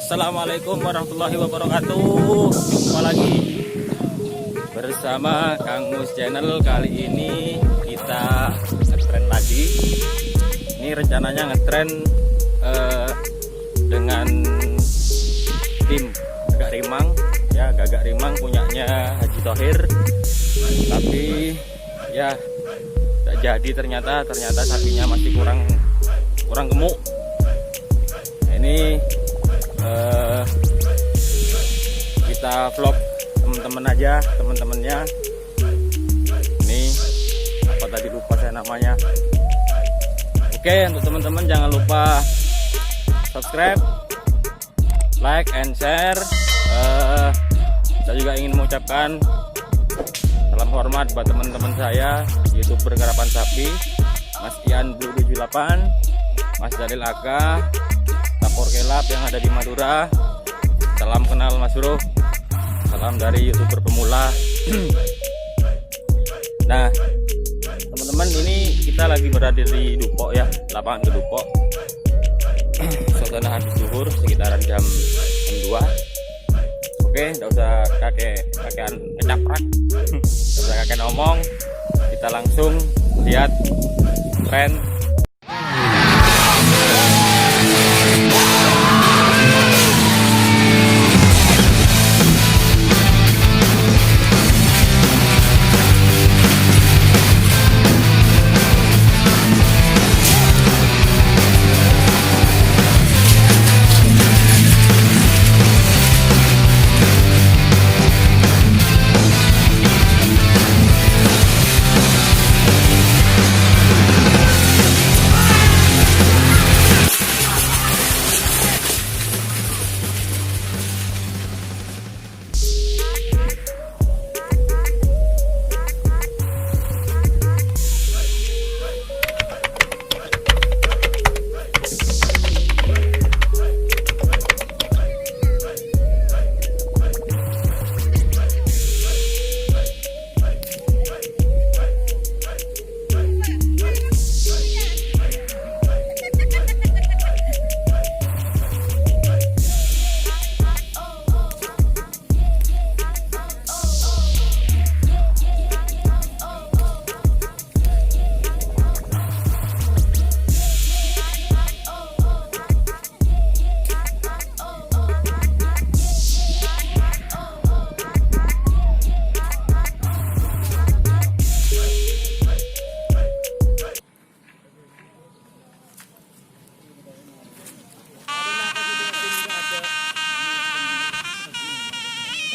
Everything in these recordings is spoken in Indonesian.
Assalamualaikum warahmatullahi wabarakatuh. Jumpa lagi bersama Kang Mus Channel. Kali ini kita ngetren lagi. Ini rencananya ngetren dengan tim Gagak Rimang, ya Gagak Rimang punyanya Haji Thohir. Tapi ya tidak jadi, ternyata sapinya masih kurang gemuk. Nah, ini kita vlog teman-temannya. Ini apa tadi, lupa saya namanya. Oke, untuk teman-teman jangan lupa subscribe, like and share. Saya juga ingin mengucapkan salam hormat buat teman-teman saya, YouTuber Garapan Sapi, Mas Ian Blue 78, Mas Jalil Aka, Tapor Kelap yang ada di Madura. Salam kenal Mas Bro. Salam dari YouTuber pemula. Nah, teman-teman, ini kita lagi berada di Dupok ya, lapangan ke Dupok. Suasana habis zuhur sekitaran jam 2. Oke, enggak usah kakean ngecaprak. Enggak usah kakean ngomong. Kita langsung lihat tren.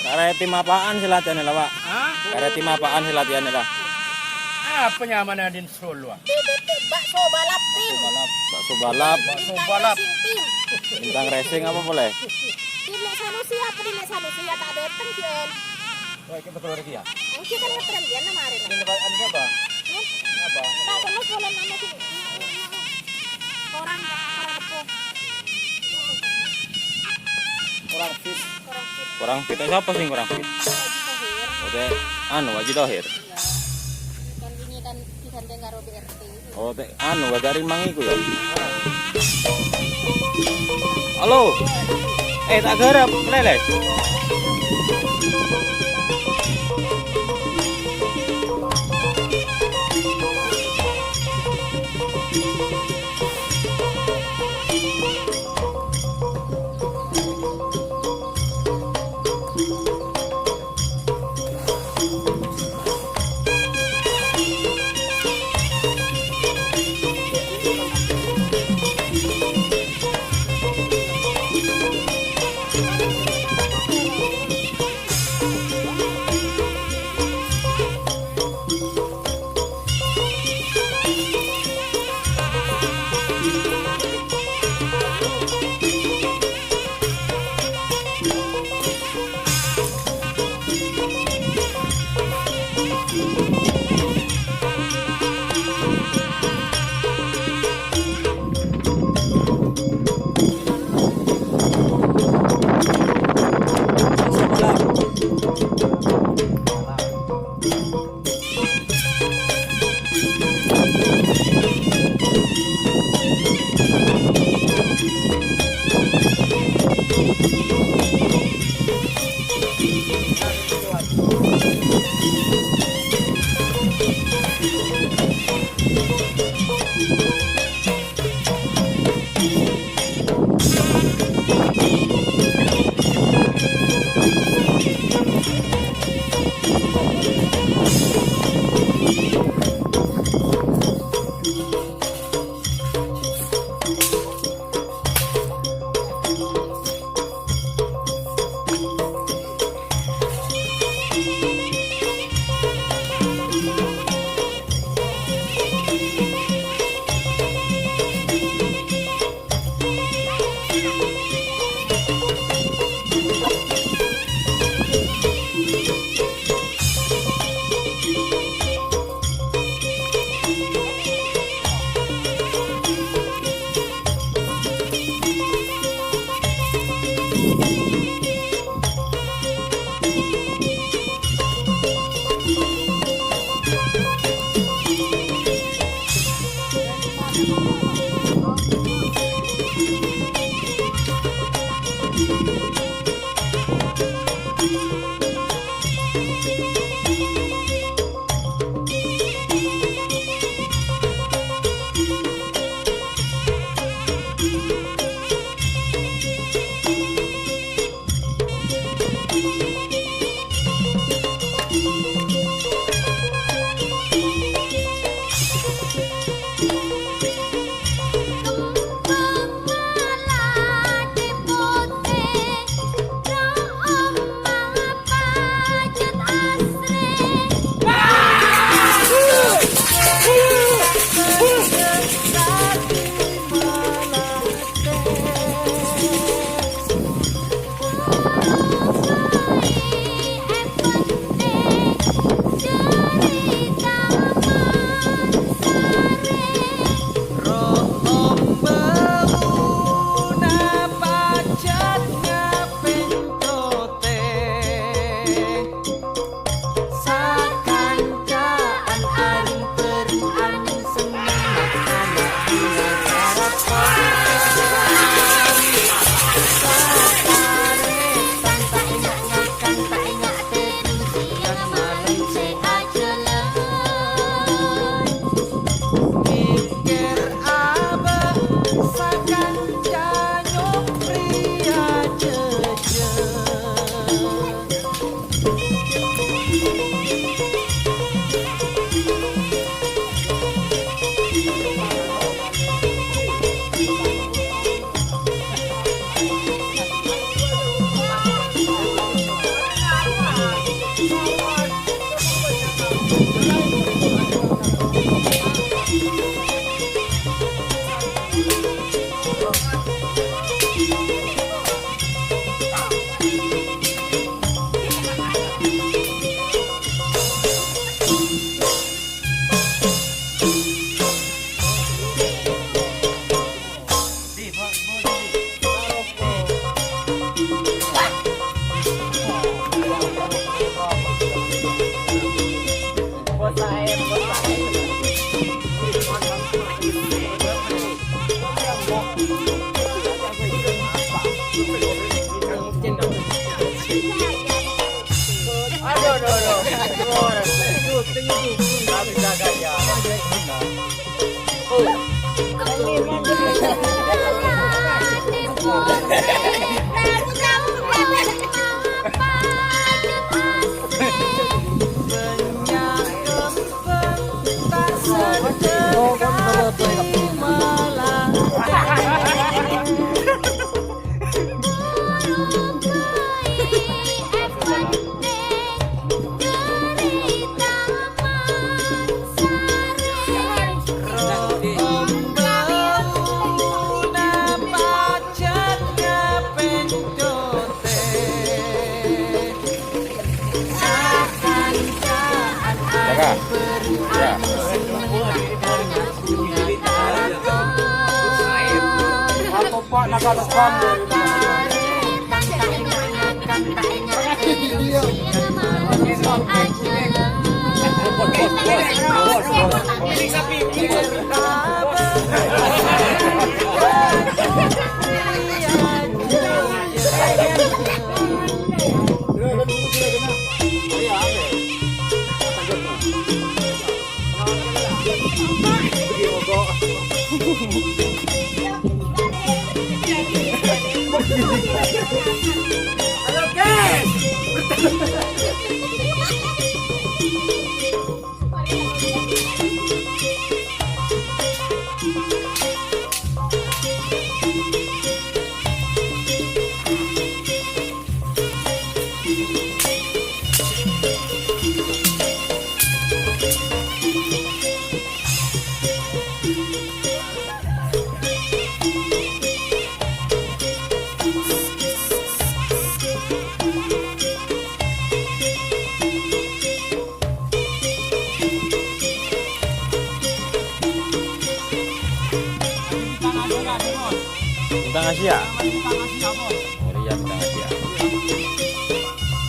Karena tim apaan sih latihannya lah, Pak? Karena tim apaan sih latihannya lah? Penyamanan di Solo. Bakso balap tim. Bakso balap. Bintang racing apa boleh? Di Lek Sanusi apa di Lek Sanusi ya tak datang Jen. Oh, kita betul lagi ya? Mungkin kan ngetren dia kemarin. Ini anu apa? Apa? Tak penuh boleh nama sih. Orang apa? Orang fit. Kurang fit siapa sih kurang fit? Oke, Haji Thohir. Dan ini dan digandeng karo BRT. Oh, Gagak Rimang iku ya. Halo. Tak garap meleleh. Aduh, aduh, aduh. Tapi jaga ya. Jaga. Ya. Ako pa nagalakan. Halo guys. Bintang Asia. Oh iya, Bintang Asia.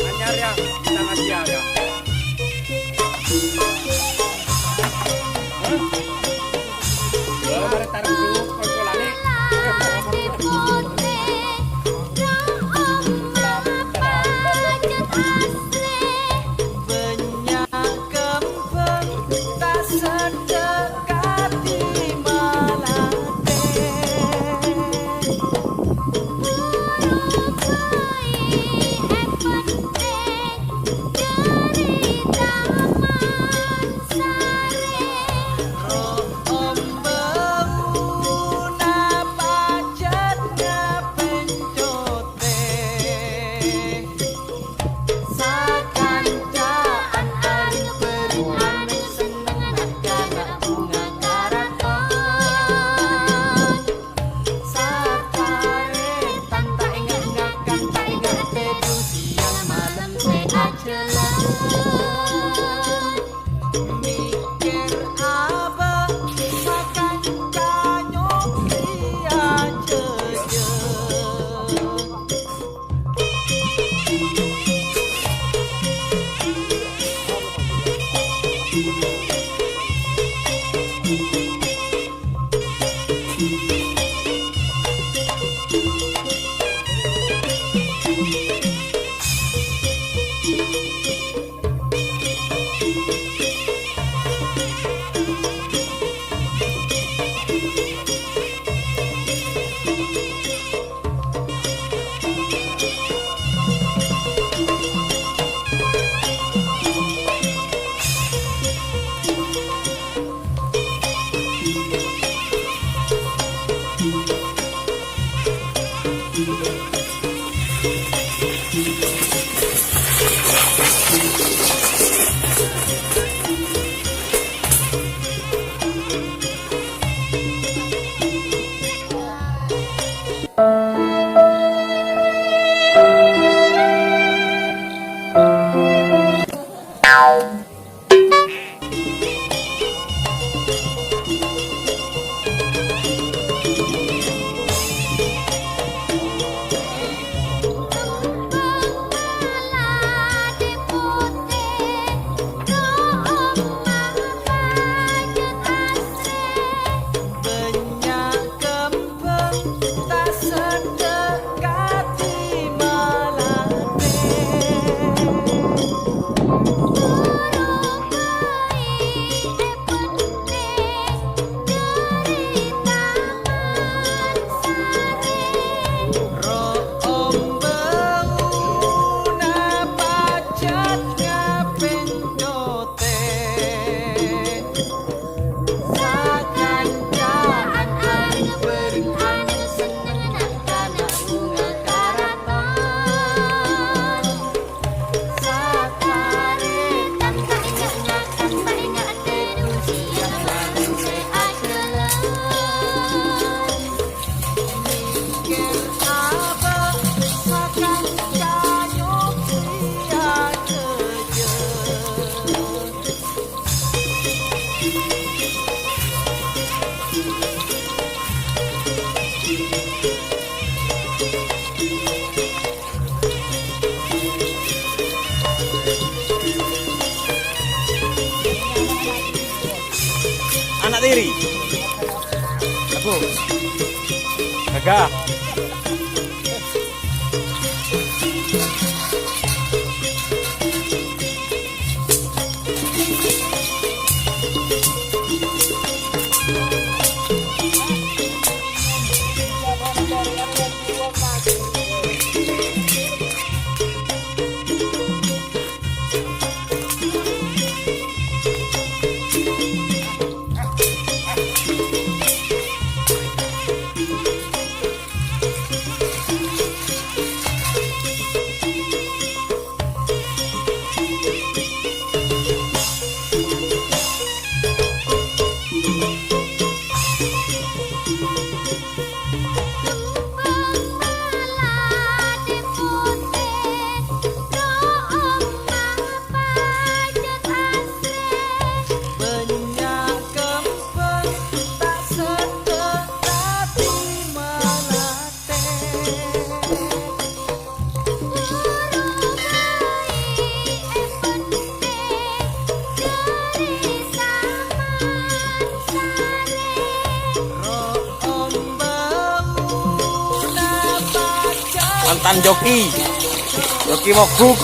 Anyar ya, kita ngasih ya. Mari taruh dulu kolkolane. Liri. Aku. Gagah. Mantan joki moguk.